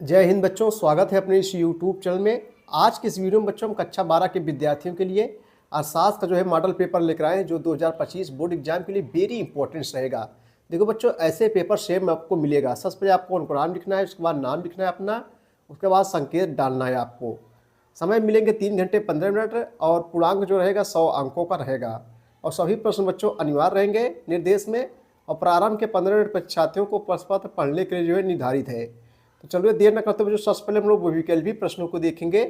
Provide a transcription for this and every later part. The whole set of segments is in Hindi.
जय हिंद बच्चों, स्वागत है अपने इस यूट्यूब चैनल में। आज के इस वीडियो में बच्चों हम कक्षा 12 के विद्यार्थियों के लिए अर्थशास्त्र का जो है मॉडल पेपर लेकर आए हैं, जो 2025 बोर्ड एग्जाम के लिए वेरी इंपॉर्टेंट रहेगा। देखो बच्चों, ऐसे पेपर सेम आपको मिलेगा। सबसे पहले आपको अनुक्रम लिखना है, उसके बाद नाम लिखना है अपना, उसके बाद संकेत डालना है आपको। समय मिलेंगे 3 घंटे 15 मिनट और पूर्णांक जो रहेगा 100 अंकों का रहेगा। और सभी प्रश्न बच्चों अनिवार्य रहेंगे निर्देश में। और प्रारंभ के 15 मिनट परीक्षार्थियों को प्रश्न पत्र पढ़ने के लिए जो है निर्धारित है। तो चलिए देर न करते हुए सबसे पहले हम लोग बहुविकल्पी प्रश्नों को देखेंगे,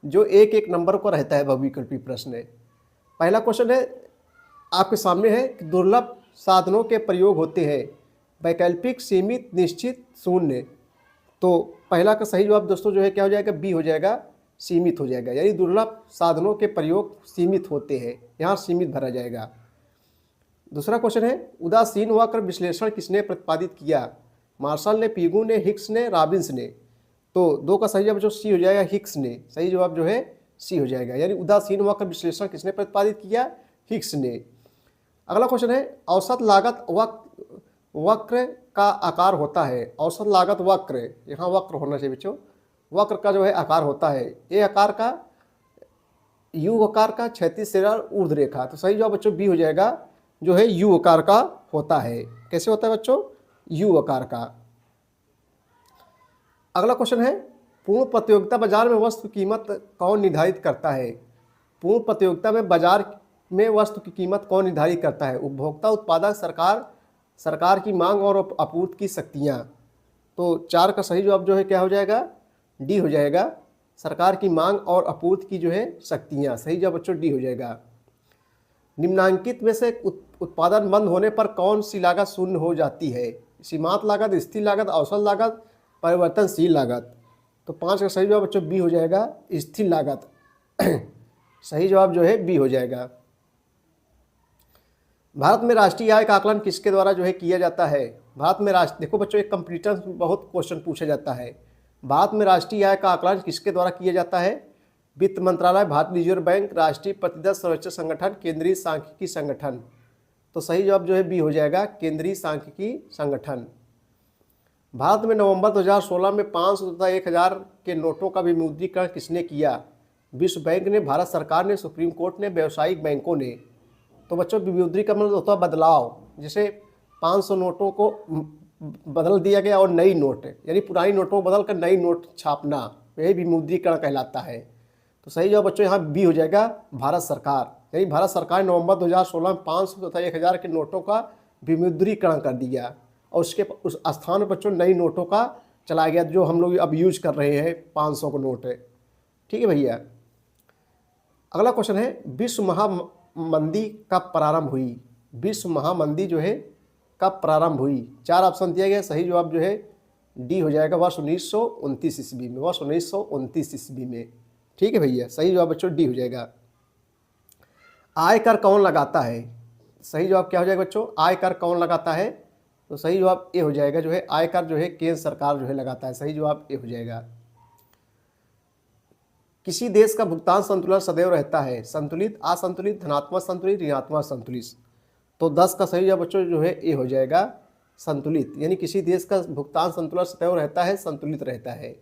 जो एक एक नंबर को रहता है बहुविकल्पी प्रश्न। पहला क्वेश्चन है आपके सामने है कि दुर्लभ साधनों के प्रयोग होते हैं, वैकल्पिक, सीमित, निश्चित, शून्य। तो पहला का सही जवाब दोस्तों जो है क्या हो जाएगा, बी हो जाएगा, सीमित हो जाएगा। यानी दुर्लभ साधनों के प्रयोग सीमित होते हैं, यहाँ सीमित भरा जाएगा। दूसरा क्वेश्चन है उदासीन वक्र विश्लेषण किसने प्रतिपादित किया, मार्शल ने, पीगू ने, हिक्स ने, रॉबिन्स ने। तो दो का सही जवाब जो सी हो जाएगा, हिक्स ने। सही जवाब जो है सी हो जाएगा। यानी उदासीन वक्र विश्लेषण किसने प्रतिपादित किया, हिक्स ने। अगला क्वेश्चन है औसत लागत वक्र का आकार होता है। औसत लागत वक्र, यहाँ वक्र होना चाहिए बच्चों, वक्र का जो है आकार होता है ए आकार का, यू आकार का, क्षैतिज सिरा, ऊर्ध्व रेखा। तो सही जवाब बच्चों बी हो जाएगा, जो है यू आकार का होता है। कैसे होता है बच्चों, यू आकार का। अगला क्वेश्चन है पूर्ण प्रतियोगिता बाजार में वस्तु की कीमत कौन निर्धारित करता है। पूर्ण प्रतियोगिता में बाजार में वस्तु की कीमत कौन निर्धारित करता है, उपभोक्ता, उत्पादक, सरकार की मांग और आपूर्ति की शक्तियाँ। तो 4 का सही जवाब जो है क्या हो जाएगा, डी हो जाएगा, सरकार की मांग और आपूर्ति की जो है शक्तियाँ। सही जवाब बच्चों डी हो जाएगा। निम्नांकित में से उत्पादन बंद होने पर कौन सी लागत शून्य हो जाती है, सीमांत लागत, स्थिर लागत, औसत लागत, परिवर्तनशील लागत। तो 5 का सही जवाब बच्चों बी हो जाएगा, स्थिर लागत। सही जवाब जो है बी हो जाएगा। भारत में राष्ट्रीय आय का आकलन किसके द्वारा जो है किया जाता है। भारत में देखो बच्चों, एक कंप्यूटर में बहुत क्वेश्चन पूछा जाता है। भारत में राष्ट्रीय आय का आकलन किसके द्वारा किया जाता है, वित्त मंत्रालय, भारतीय रिजर्व बैंक, राष्ट्रीय प्रतिदत्त सर्वेक्षण संगठन, केंद्रीय सांख्यिकी संगठन। तो सही जवाब जो है बी हो जाएगा, केंद्रीय सांख्यिकी संगठन। भारत में नवंबर 2016 में 500 तथा 1000 के नोटों का विमुद्रीकरण किसने किया, विश्व बैंक ने, भारत सरकार ने, सुप्रीम कोर्ट ने, व्यावसायिक बैंकों ने। तो बच्चों विमुद्रीकरण होता है बदलाव, जैसे 500 नोटों को बदल दिया गया और नई नोट, यानी पुरानी नोटों को बदल कर नई नोट छापना, यही विमुद्रीकरण कहलाता है। तो सही जवाब बच्चों यहाँ बी हो जाएगा, भारत सरकार। यानी भारत सरकार ने नवंबर 2016 में 500 तथा 1000 के नोटों का विमुद्रीकरण कर दिया और उसके उस स्थान पर बच्चों नई नोटों का चलाया गया, जो हम लोग अब यूज कर रहे हैं 500 का नोट है। ठीक है भैया। अगला क्वेश्चन है विश्व महामंदी कब प्रारंभ हुई। विश्व महामंदी जो है कब प्रारंभ हुई। 4 ऑप्शन दिया गया, सही जवाब जो है डी हो जाएगा, वर्ष 1929 ईस्वी में। वर्ष 1929 ईस्वी में। ठीक है भैया, सही जवाब बच्चों डी हो जाएगा। आय कर कौन लगाता है। सही जवाब क्या हो जाएगा बच्चों, आय कर कौन लगाता है। तो सही जवाब ए हो जाएगा, जो है आय कर जो है केंद्र सरकार जो है लगाता है। सही जवाब ए हो जाएगा। किसी देश का भुगतान संतुलन सदैव रहता है, संतुलित, असंतुलित, धनात्मक संतुलित, ऋणात्मक संतुलित। तो 10 का सही जवाब बच्चों जो है ए हो जाएगा, संतुलित। यानी किसी देश का भुगतान संतुलन सदैव रहता है, संतुलित रहता है।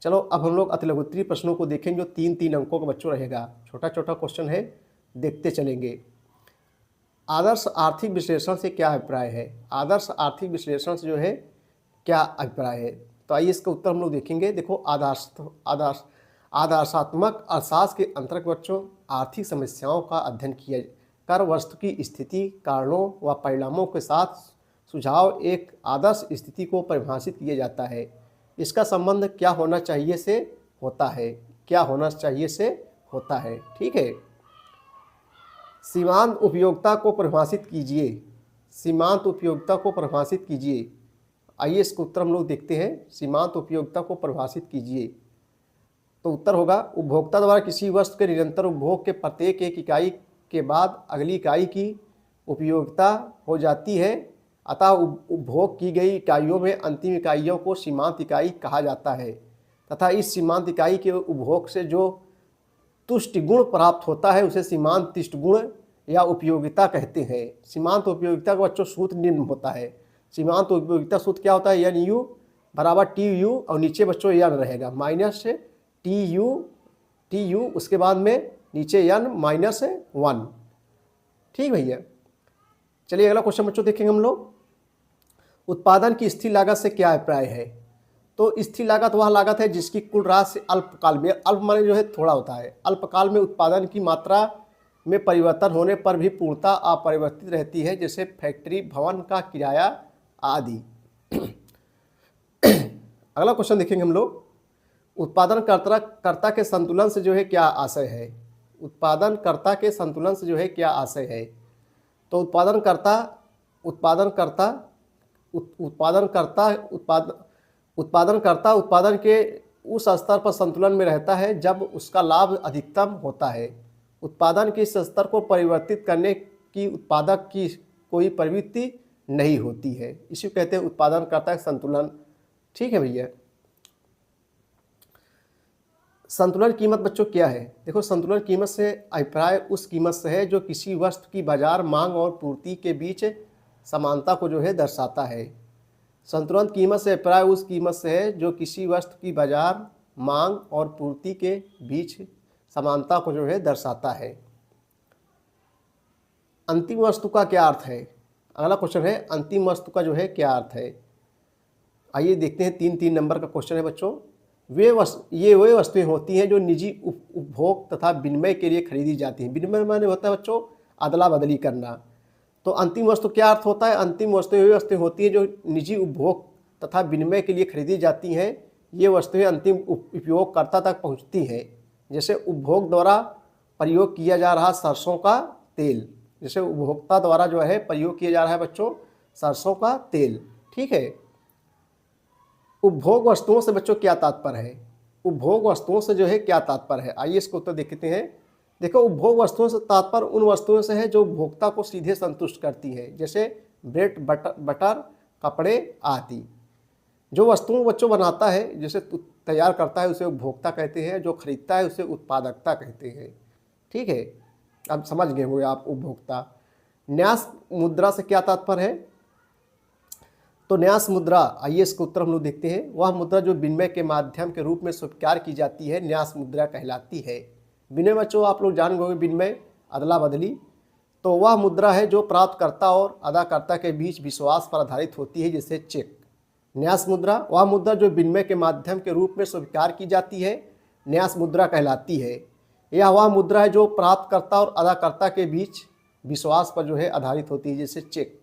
चलो अब हम लोग अतिलघुत्तरीय प्रश्नों को देखेंगे, जो 3-3 अंकों का बच्चों रहेगा। छोटा छोटा क्वेश्चन है, देखते चलेंगे। आदर्श आर्थिक विश्लेषण से क्या अभिप्राय है। आदर्श आर्थिक विश्लेषण से जो है क्या अभिप्राय है। तो आइए इसका उत्तर हम लोग देखेंगे। देखो आदर्शात्मक अर्थशास्त्र के अंतर्गत बच्चों आर्थिक समस्याओं का अध्ययन किया कर वस्तु की स्थिति, कारणों व परिणामों के साथ सुझाव एक आदर्श स्थिति को परिभाषित किया जाता है। इसका संबंध क्या होना चाहिए से होता है, क्या होना चाहिए से होता है। ठीक है। सीमांत उपयोगिता को परिभाषित कीजिए। सीमांत उपयोगिता को परिभाषित कीजिए। आइए इसका उत्तर हम लोग देखते हैं। सीमांत उपयोगिता को परिभाषित कीजिए। तो उत्तर होगा उपभोक्ता द्वारा किसी वस्तु के निरंतर उपभोग के प्रत्येक एक इकाई के बाद अगली इकाई की उपयोगिता हो जाती है, अतः उपभोग की गई इकाइयों में अंतिम इकाइयों को सीमांत इकाई कहा जाता है, तथा इस सीमांत इकाई के उपभोग से जो तुष्ट गुण प्राप्त होता है उसे सीमांत तिष्ट गुण या उपयोगिता कहते हैं। सीमांत उपयोगिता का बच्चों सूत्र निम्न होता है। सीमांत उपयोगिता सूत्र क्या होता है, एन यू बराबर टी यू और नीचे बच्चों एन रहेगा माइनस टी यू उसके बाद में नीचे एन माइनस 1। ठीक भैया, चलिए अगला क्वेश्चन बच्चों देखेंगे हम लोग। उत्पादन की स्थिर लागत से क्या अभिप्राय है? तो स्थिर लागत वह लागत है जिसकी कुल राशि अल्पकाल में, अल्प माने जो है थोड़ा होता है, अल्पकाल में उत्पादन की मात्रा में परिवर्तन होने पर भी पूर्णतः अपरिवर्तित रहती है, जैसे फैक्ट्री, भवन का किराया आदि। अगला क्वेश्चन देखेंगे हम लोग। उत्पादनकर्ता के संतुलन से जो है क्या आशय है? उत्पादनकर्ता के संतुलन से जो है क्या आशय है? तो उत्पादनकर्ता उत्पादन के उस स्तर पर संतुलन में रहता है जब उसका लाभ अधिकतम होता है। उत्पादन के इस स्तर को परिवर्तित करने की उत्पादक की कोई प्रवृत्ति नहीं होती है, इसी को कहते हैं उत्पादनकर्ता का संतुलन। ठीक है भैया। संतुलन कीमत बच्चों क्या है? देखो, संतुलन कीमत से अभिप्राय उस कीमत से है जो किसी वस्तु की बाजार मांग और पूर्ति के बीच समानता को जो है दर्शाता है। संतुलन कीमत से अभिप्राय उस कीमत से है जो किसी वस्तु की बाजार मांग और पूर्ति के बीच समानता को जो है दर्शाता है। अंतिम वस्तु का क्या अर्थ है? अगला क्वेश्चन है अंतिम वस्तु का जो है क्या अर्थ है। आइए देखते हैं, 3 नंबर का क्वेश्चन है बच्चों। ये वे वस्तुएं होती हैं जो निजी उपभोग तथा विनिमय के लिए खरीदी जाती हैं। विनिमय माने होता है बच्चों अदला बदली करना। तो अंतिम वस्तु क्या अर्थ होता है? अंतिम वस्तुएं वे वस्तुएं होती हैं जो निजी उपभोग तथा विनिमय के लिए खरीदी जाती हैं। ये वस्तुएं अंतिम उपयोगकर्ता तक पहुंचती हैं, जैसे उपभोग द्वारा प्रयोग किया जा रहा सरसों का तेल, जैसे उपभोक्ता द्वारा जो है प्रयोग किया जा रहा है बच्चों सरसों का तेल। ठीक है। उपभोग वस्तुओं से बच्चों क्या तात्पर्य है? उपभोग वस्तुओं से जो है क्या तात्पर्य है? आइए इसको उत्तर देखते हैं। देखो, उपभोग वस्तुओं से तात्पर्य उन वस्तुओं से है जो उपभोक्ता को सीधे संतुष्ट करती है, जैसे ब्रेड, बटर, कपड़े आदि। जो वस्तुओं बच्चों बनाता है, जैसे तैयार करता है, उसे उपभोक्ता कहते हैं। जो खरीदता है उसे उत्पादकता कहते हैं। ठीक है, अब समझ गए होंगे आप उपभोक्ता। न्यास मुद्रा से क्या तात्पर्य है? तो न्यास मुद्रा, आइए इसका उत्तर हम लोग देखते हैं। वह मुद्रा जो विनिमय के माध्यम के रूप में स्वीकार की जाती है न्यास मुद्रा कहलाती है। विनिमय बच्चों आप लोग जान गए, विनिमय अदला बदली। तो वह मुद्रा है जो प्राप्तकर्ता और अदाकर्ता के बीच विश्वास पर आधारित होती है, जैसे चेक। न्यास मुद्रा वह मुद्रा जो विनिमय के माध्यम के रूप में स्वीकार की जाती है न्यास मुद्रा कहलाती है। यह वह मुद्रा है जो प्राप्तकर्ता और अदाकर्ता के बीच विश्वास पर जो है आधारित होती है, जैसे चेक।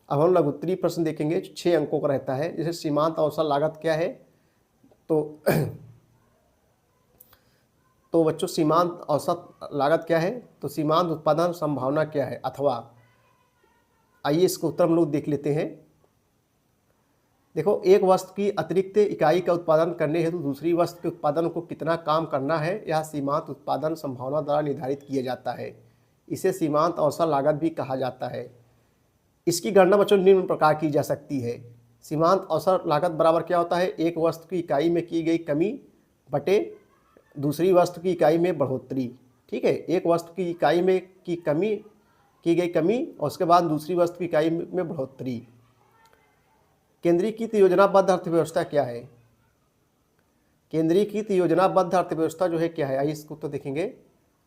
अब हम लोग उत्तरी प्रश्न देखेंगे, 6 अंकों का रहता है। जैसे सीमांत अवसर लागत क्या है? तो बच्चों सीमांत औसत लागत क्या है? तो सीमांत उत्पादन संभावना क्या है? अथवा आइए इसको उत्तर हम लोग देख लेते हैं। देखो, एक वस्तु की अतिरिक्त इकाई का उत्पादन करने हेतु दूसरी वस्तु के उत्पादन को कितना काम करना है, यह सीमांत उत्पादन संभावना द्वारा निर्धारित किया जाता है। इसे सीमांत अवसर लागत भी कहा जाता है। इसकी गणना बच्चों निम्न प्रकार की जा सकती है। सीमांत अवसर लागत बराबर क्या होता है? एक वस्तु की इकाई में की गई कमी बटे दूसरी वस्तु की इकाई में बढ़ोतरी। ठीक है, एक वस्तु की इकाई में की गई कमी और उसके बाद दूसरी वस्तु की इकाई में बढ़ोतरी। केंद्रीकृत योजनाबद्ध अर्थव्यवस्था क्या है? केंद्रीकृत योजनाबद्ध अर्थव्यवस्था जो है क्या है? आइए इसको तो देखेंगे।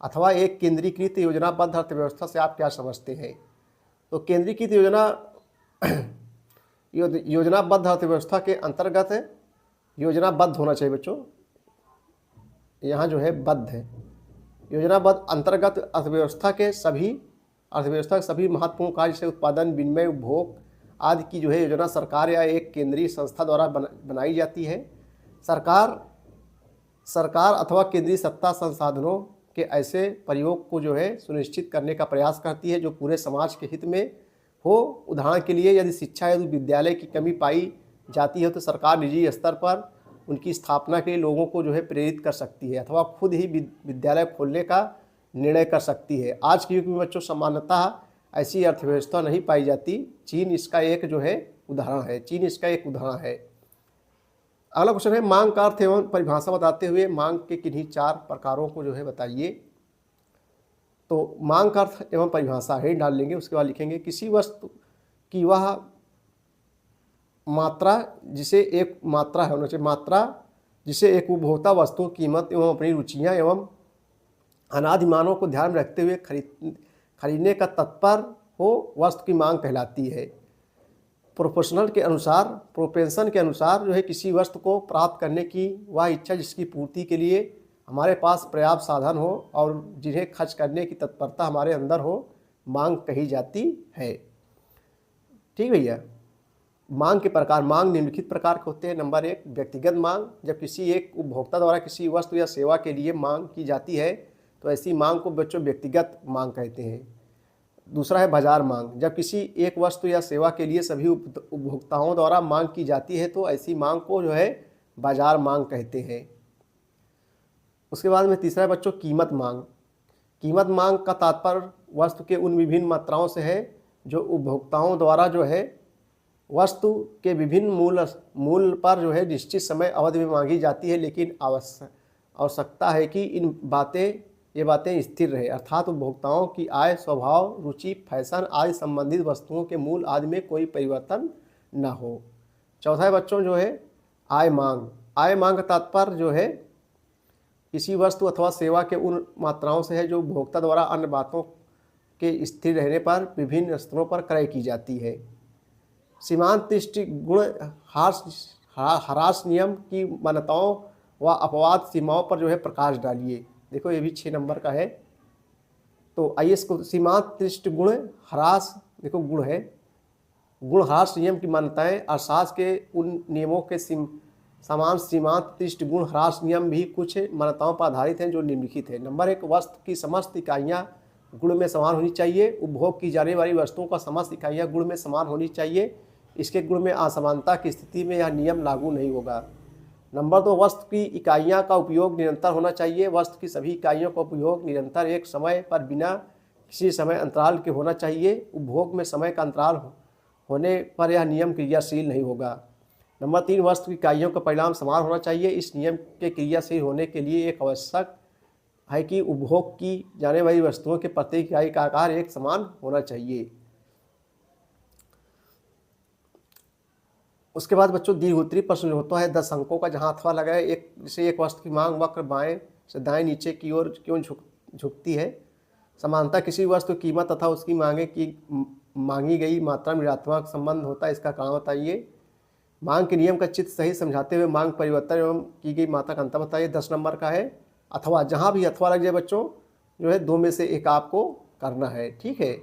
अथवा एक केंद्रीकृत योजनाबद्ध अर्थव्यवस्था से आप क्या समझते हैं? तो केंद्रीकृत योजनाबद्ध अर्थव्यवस्था के अंतर्गत योजनाबद्ध होना चाहिए बच्चों, यहाँ जो है बद्ध है। योजनाबद्ध अंतर्गत अर्थव्यवस्था के सभी महत्वपूर्ण कार्य जैसे उत्पादन, विनिमय, उपभोग आदि की जो है योजना सरकार या एक केंद्रीय संस्था द्वारा बनाई जाती है। सरकार अथवा केंद्रीय सत्ता संसाधनों के ऐसे प्रयोग को जो है सुनिश्चित करने का प्रयास करती है जो पूरे समाज के हित में हो। उदाहरण के लिए यदि शिक्षा या विद्यालय की कमी पाई जाती है तो सरकार निजी स्तर पर उनकी स्थापना के लिए लोगों को जो है प्रेरित कर सकती है अथवा खुद ही विद्यालय खोलने का निर्णय कर सकती है। आज के युग में बच्चों सामान्यतः ऐसी अर्थव्यवस्था नहीं पाई जाती। चीन इसका एक जो है उदाहरण है। अगला क्वेश्चन है, मांग का अर्थ एवं परिभाषा बताते हुए मांग के किन्हीं 4 प्रकारों को जो है बताइए। तो मांग का अर्थ एवं परिभाषा है डाल लेंगे, उसके बाद लिखेंगे किसी वस्तु की वह मात्रा जिसे एक मात्रा है होना चाहिए, मात्रा जिसे एक उपभोक्ता वस्तु कीमत एवं अपनी रुचियां एवं अनादिमानों को ध्यान में रखते हुए खरीदने का तत्पर हो, वस्तु की मांग कहलाती है। प्रोपेंशन के अनुसार जो है किसी वस्तु को प्राप्त करने की वह इच्छा जिसकी पूर्ति के लिए हमारे पास पर्याप्त साधन हो और जिन्हें खर्च करने की तत्परता हमारे अंदर हो, मांग कही जाती है। ठीक भैया। मांग के प्रकार, मांग निम्नलिखित प्रकार के होते हैं। नंबर 1, व्यक्तिगत मांग। जब किसी एक उपभोक्ता द्वारा किसी वस्तु या सेवा के लिए मांग की जाती है तो ऐसी मांग को बच्चों व्यक्तिगत मांग कहते हैं। दूसरा है बाजार मांग। जब किसी एक वस्तु या सेवा के लिए सभी उपभोक्ताओं द्वारा मांग की जाती है तो ऐसी मांग को जो है बाजार मांग कहते हैं। उसके बाद में तीसरा है बच्चों मूल्य मांग। कीमत मांग का तात्पर्य वस्तु के उन विभिन्न मात्राओं से है जो उपभोक्ताओं द्वारा जो है वस्तु के विभिन्न मूल्य पर जो है निश्चित समय अवधि में मांगी जाती है, लेकिन आवश्यकता है कि ये बातें स्थिर रहे, अर्थात उपभोक्ताओं की आय, स्वभाव, रुचि, फैशन आदि संबंधित वस्तुओं के मूल्य आदि में कोई परिवर्तन न हो। चौथा है बच्चों जो है आय मांग। आय मांग का तात्पर्य जो है किसी वस्तु अथवा सेवा के उन मात्राओं से है जो उपभोक्ता द्वारा अन्य बातों के स्थिर रहने पर विभिन्न स्तरों पर क्रय की जाती है। सीमांत दृष्टि गुण ह्रास नियम की मान्यताओं व अपवाद सीमाओं पर जो है प्रकाश डालिए। देखो ये भी 6 नंबर का है। तो आइए इसको सीमांत दृष्टि गुण ह्रास, देखो गुण है, गुण ह्रास नियम की मान्यताएं अर्थशास्त्र के उन नियमों के समान सीमांत दृष्टि गुण ह्रास नियम भी कुछ मान्यताओं पर आधारित हैं जो निम्नलिखित है। नंबर 1, वस्तु की समस्त इकाइयाँ गुण में समान होनी चाहिए। उपभोग की जाने वाली वस्तुओं का समस्त इकाइयाँ गुण में समान होनी चाहिए। इसके गुण में असमानता की स्थिति में यह नियम लागू नहीं होगा। नंबर 2, वस्तु की इकाइयाँ का उपयोग निरंतर होना चाहिए। वस्तु की सभी इकाइयों का उपयोग निरंतर एक समय पर बिना किसी समय अंतराल के होना चाहिए। उपभोग में समय का अंतराल होने पर यह नियम क्रियाशील नहीं होगा। नंबर 3, वस्तु की इकाइयों का परिणाम समान होना चाहिए। इस नियम के क्रियाशील होने के लिए एक आवश्यक है कि उपभोग की जाने वाली वस्तुओं के प्रत्येक इकाई का आकार एक समान होना चाहिए। उसके बाद बच्चों दीर्घोत्तरीय प्रश्न होता है 10 अंकों का, जहां अथवा लगा है। जैसे एक वस्तु की मांग वक्र बाएं से दाएं नीचे की ओर क्यों झुकती है। समानता किसी वस्तु की कीमत तथा उसकी मांगी गई मात्रा में ऋणात्मक संबंध होता है, इसका कारण बताइए। मांग के नियम का चित्र सही समझाते हुए मांग परिवर्तन एवं की गई मात्रा का अंतर बताइए। 10 नंबर का है। अथवा, जहाँ भी अथवा लग जाए बच्चों जो है 2 में से एक आपको करना है। ठीक है।